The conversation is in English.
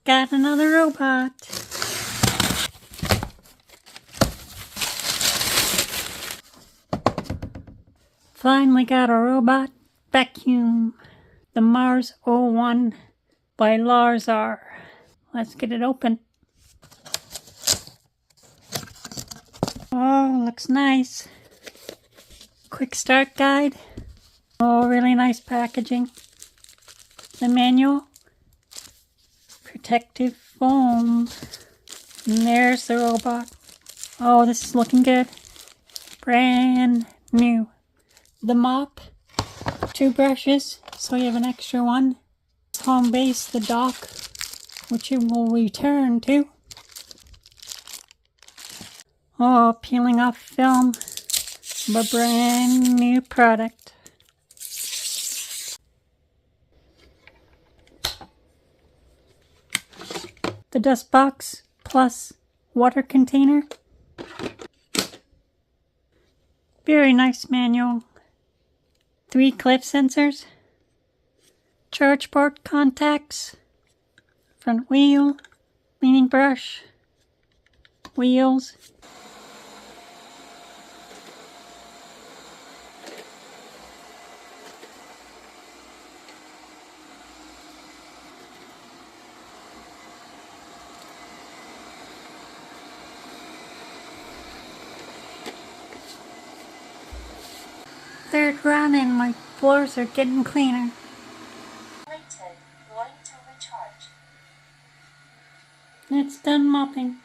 got another robot. Finally got a robot vacuum. The Mars 01 by Laresar. Let's get it open. Oh, looks nice. Quick start guide. Oh, really nice packaging. The manual. Protective foam. And there's the robot. Oh, this is looking good. Brand new. The mop. 2 brushes, so you have an extra one. Home base, the dock, which you will return to. Oh, peeling off film. A brand new product. The dust box plus water container. Very nice manual. 3 clip sensors. Charge port contacts. Front wheel. Cleaning brush. Wheels. Third run and my floors are getting cleaner. Later, going to recharge. It's done mopping.